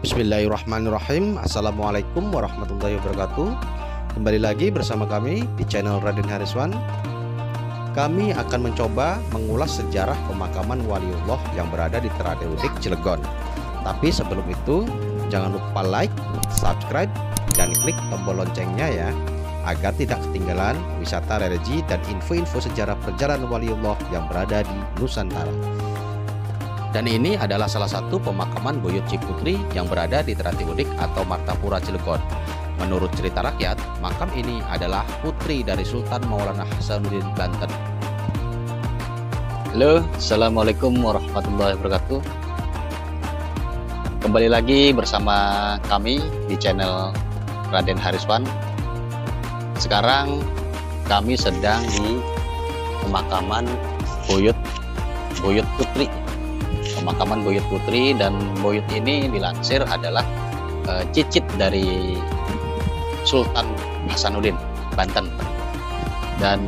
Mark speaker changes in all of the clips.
Speaker 1: Bismillahirrahmanirrahim. Assalamualaikum warahmatullahi wabarakatuh. Kembali lagi bersama kami di channel Raden Hariswan. Kami akan mencoba mengulas sejarah pemakaman Waliullah yang berada di Teratai Udik, Cilegon. Tapi sebelum itu, jangan lupa like, subscribe, dan klik tombol loncengnya ya, agar tidak ketinggalan wisata religi dan info-info sejarah perjalanan Waliullah yang berada di Nusantara. Dan ini adalah salah satu pemakaman Buyut Ciputri yang berada di Teratai Udik atau Martapura, Cilegon. Menurut cerita rakyat, makam ini adalah putri dari Sultan Maulana Hasanuddin Banten.
Speaker 2: Halo, assalamualaikum warahmatullahi wabarakatuh. Kembali lagi bersama kami di channel Raden Hariswan. Sekarang kami sedang di pemakaman Buyut Putri. Pemakaman Buyut Putri, dan Buyut ini dilansir adalah cicit dari Sultan Hasanuddin Banten. Dan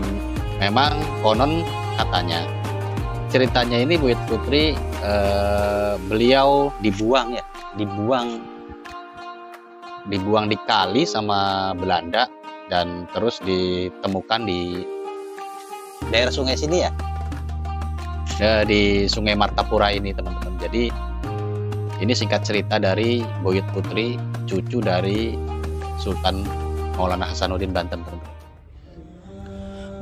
Speaker 2: memang konon katanya ceritanya ini Buyut Putri beliau dibuang di kali sama Belanda dan terus ditemukan di daerah sungai sini ya, di Sungai Martapura ini teman-teman. Jadi ini singkat cerita dari Buyut Putri, cucu dari Sultan Maulana Hasanuddin Banten, teman-teman.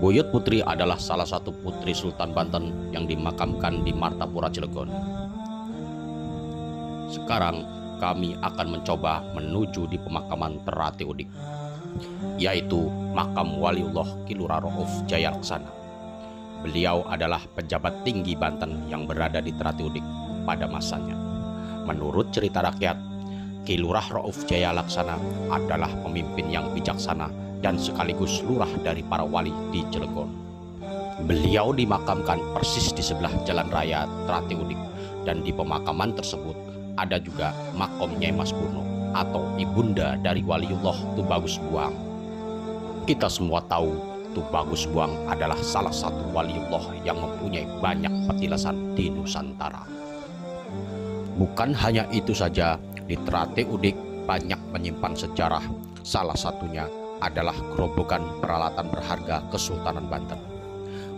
Speaker 1: Buyut Putri adalah salah satu putri Sultan Banten yang dimakamkan di Martapura, Cilegon. Sekarang kami akan mencoba menuju di pemakaman Teratai Udik, yaitu makam Waliullah Ki Lurah Rauf Jayalaksana. Beliau adalah pejabat tinggi Banten yang berada di Teratai Udik pada masanya. Menurut cerita rakyat, Ki Lurah Rauf Jayalaksana adalah pemimpin yang bijaksana dan sekaligus lurah dari para wali di Cilegon. Beliau dimakamkan persis di sebelah jalan raya Teratai Udik, dan di pemakaman tersebut ada juga makom Nyai Mas Purno atau ibunda dari Waliullah Tubagus Buang. Kita semua tahu Tubagus Buang adalah salah satu waliullah yang mempunyai banyak petilasan di Nusantara. Bukan hanya itu saja, di Teratai Udik banyak menyimpan sejarah. Salah satunya adalah gerobokan peralatan berharga Kesultanan Banten.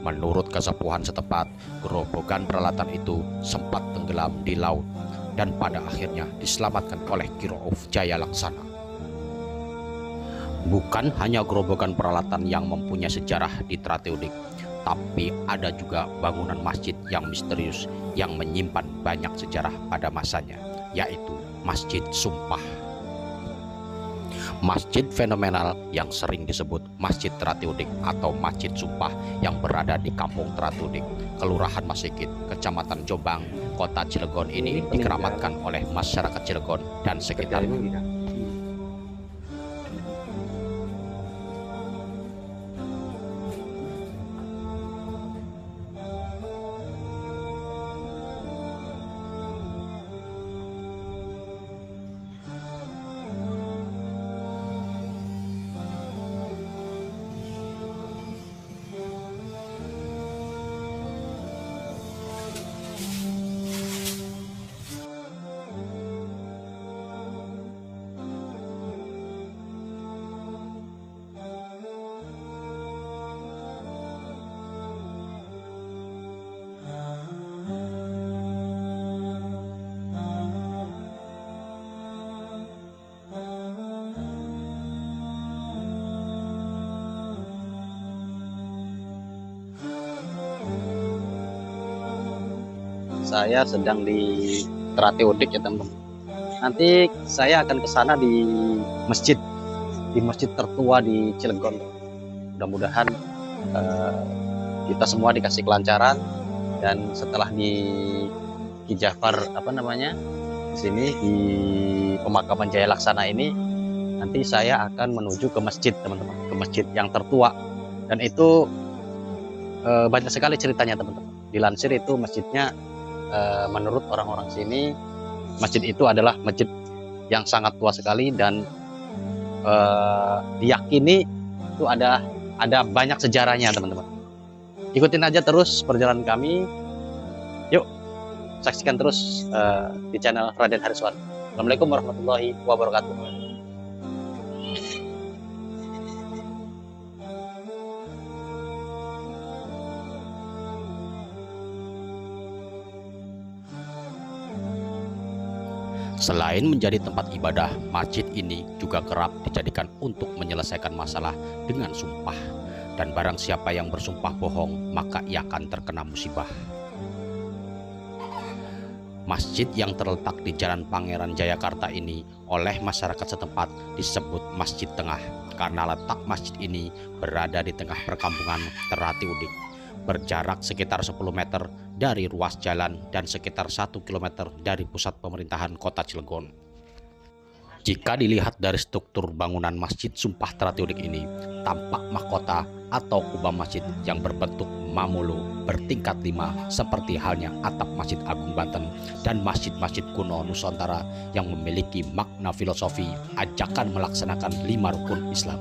Speaker 1: Menurut kesepuhan setempat, gerobokan peralatan itu sempat tenggelam di laut dan pada akhirnya diselamatkan oleh Ki Rauf Jayalaksana. Bukan hanya gerobokan peralatan yang mempunyai sejarah di Teratai Udik, tapi ada juga bangunan masjid yang misterius yang menyimpan banyak sejarah pada masanya, yaitu Masjid Sumpah. Masjid fenomenal yang sering disebut Masjid Teratai Udik atau Masjid Sumpah yang berada di Kampung Teratai Udik, Kelurahan Masikit, Kecamatan Jombang, Kota Cilegon ini dikeramatkan oleh masyarakat Cilegon dan sekitarnya.
Speaker 2: Saya sedang di Teratai Udik ya teman-teman. Nanti saya akan ke sana di masjid tertua di Cilegon. Mudah-mudahan kita semua dikasih kelancaran, dan setelah di Ki Jafar di sini di pemakaman Jayalaksana ini, nanti saya akan menuju ke masjid teman-teman, ke masjid yang tertua, dan itu banyak sekali ceritanya teman-teman. Dilansir itu masjidnya, menurut orang-orang sini, masjid itu adalah masjid yang sangat tua sekali, dan diyakini itu ada banyak sejarahnya teman-teman. Ikutin aja terus perjalanan kami. Yuk, saksikan terus di channel Raden Hariswan. Assalamualaikum warahmatullahi wabarakatuh.
Speaker 1: Selain menjadi tempat ibadah, masjid ini juga kerap dijadikan untuk menyelesaikan masalah dengan sumpah. Dan barang siapa yang bersumpah bohong, maka ia akan terkena musibah. Masjid yang terletak di Jalan Pangeran Jayakarta ini oleh masyarakat setempat disebut Masjid Tengah karena letak masjid ini berada di tengah perkampungan Terati Udik, berjarak sekitar 10 meter dari ruas jalan dan sekitar 1 kilometer dari pusat pemerintahan kota Cilegon. Jika dilihat dari struktur bangunan Masjid Sumpah Terati Udik ini, tampak mahkota atau kubah masjid yang berbentuk mamulu bertingkat 5 seperti halnya atap Masjid Agung Banten dan masjid-masjid kuno Nusantara yang memiliki makna filosofi ajakan melaksanakan 5 rukun Islam.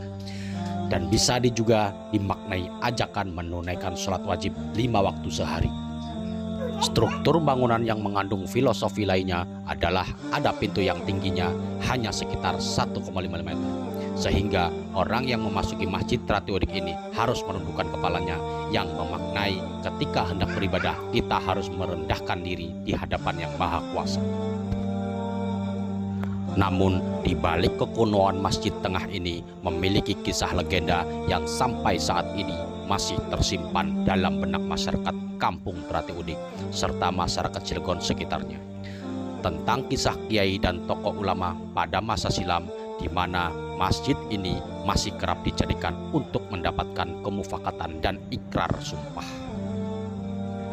Speaker 1: Dan bisa juga dimaknai ajakan menunaikan sholat wajib 5 waktu sehari. Struktur bangunan yang mengandung filosofi lainnya adalah ada pintu yang tingginya hanya sekitar 1,5 meter. Sehingga orang yang memasuki Masjid Terati Udik ini harus menundukkan kepalanya yang memaknai ketika hendak beribadah kita harus merendahkan diri di hadapan Yang Maha Kuasa. Namun, di balik kekunoan Masjid Tengah ini memiliki kisah legenda yang sampai saat ini masih tersimpan dalam benak masyarakat Kampung Terati Udik serta masyarakat Cilegon sekitarnya. Tentang kisah kiai dan tokoh ulama pada masa silam di mana masjid ini masih kerap dijadikan untuk mendapatkan kemufakatan dan ikrar sumpah.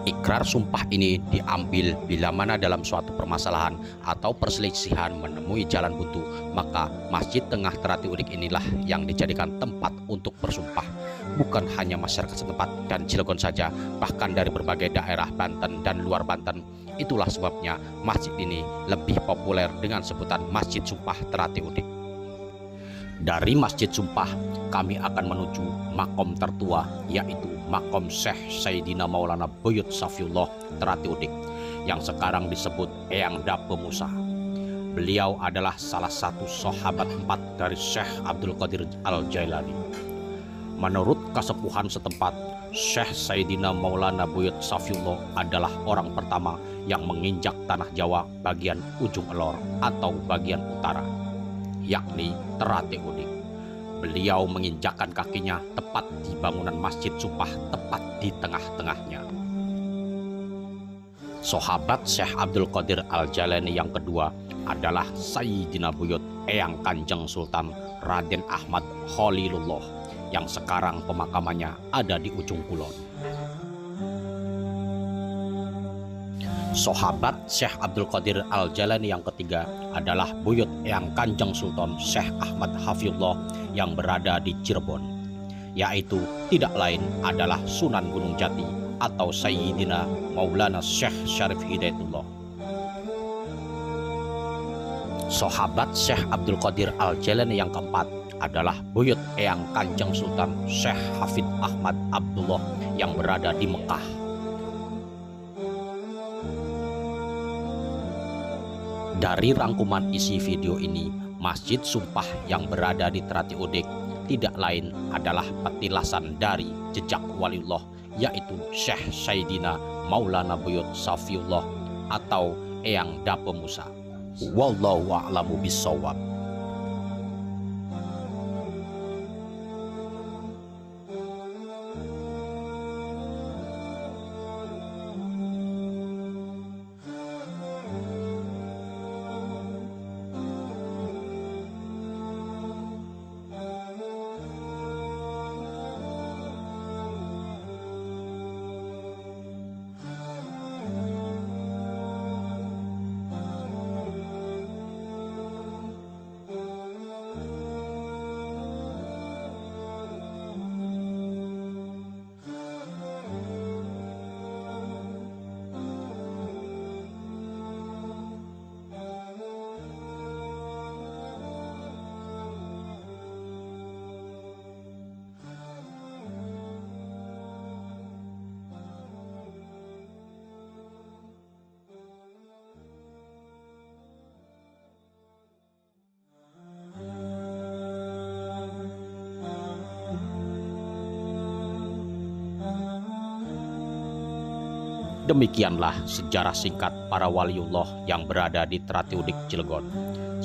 Speaker 1: Ikrar sumpah ini diambil bila mana dalam suatu permasalahan atau perselisihan menemui jalan buntu, maka Masjid Tengah Terati Udik inilah yang dijadikan tempat untuk bersumpah. Bukan hanya masyarakat setempat dan Cilegon saja, bahkan dari berbagai daerah Banten dan luar Banten. Itulah sebabnya masjid ini lebih populer dengan sebutan Masjid Sumpah Terati Udik. Dari Masjid Sumpah, kami akan menuju makom tertua, yaitu makom Syekh Sayyidina Maulana Buyut Safiullah Terati Udik, yang sekarang disebut Eyang Dape Musa. Beliau adalah salah satu sahabat 4 dari Syekh Abdul Qadir Al-Jailani. Menurut kasepuhan setempat, Syekh Sayyidina Maulana Buyut Safiullah adalah orang pertama yang menginjak tanah Jawa bagian ujung Elor atau bagian utara, yakni Terati Udik. Beliau menginjakkan kakinya tepat di bangunan Masjid Sumpah, tepat di tengah-tengahnya. Sahabat Syekh Abdul Qadir Al-Jailani yang kedua adalah Sayyidina Buyut Eyang Kanjeng Sultan Raden Ahmad Khalilullah yang sekarang pemakamannya ada di ujung kulon. Sahabat Syekh Abdul Qadir Al-Jailani yang ketiga adalah Buyut Eyang Kanjeng Sultan Syekh Ahmad Hafizullah yang berada di Cirebon, yaitu tidak lain adalah Sunan Gunung Jati atau Sayyidina Maulana Syekh Syarif Hidayatullah. Sahabat Syekh Abdul Qadir Al-Jailani yang keempat adalah Buyut Eyang Kanjeng Sultan Syekh Hafid Ahmad Abdullah yang berada di Mekah. Dari rangkuman isi video ini, Masjid Sumpah yang berada di Terati Udik tidak lain adalah petilasan dari jejak waliullah, yaitu Syekh Sayyidina Maulana Buyut Safiullah atau Eyang Dape Musa. Wallahu a'lamu bissawab. Demikianlah sejarah singkat para waliullah yang berada di Trate Udik Cilegon.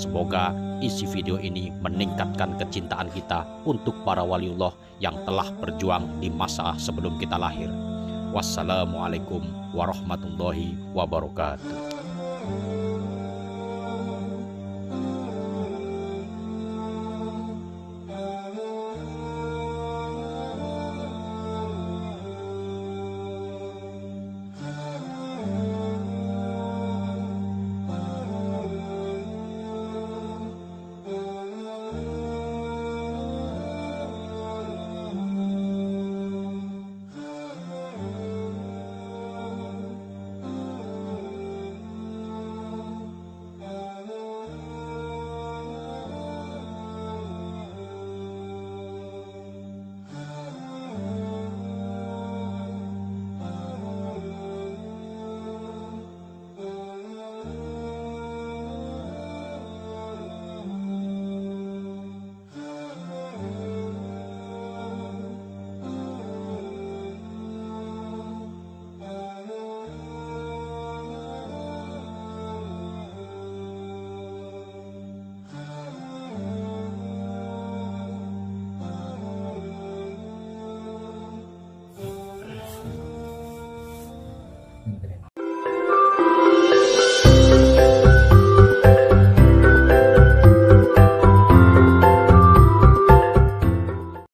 Speaker 1: Semoga isi video ini meningkatkan kecintaan kita untuk para waliullah yang telah berjuang di masa sebelum kita lahir. Wassalamualaikum warahmatullahi wabarakatuh.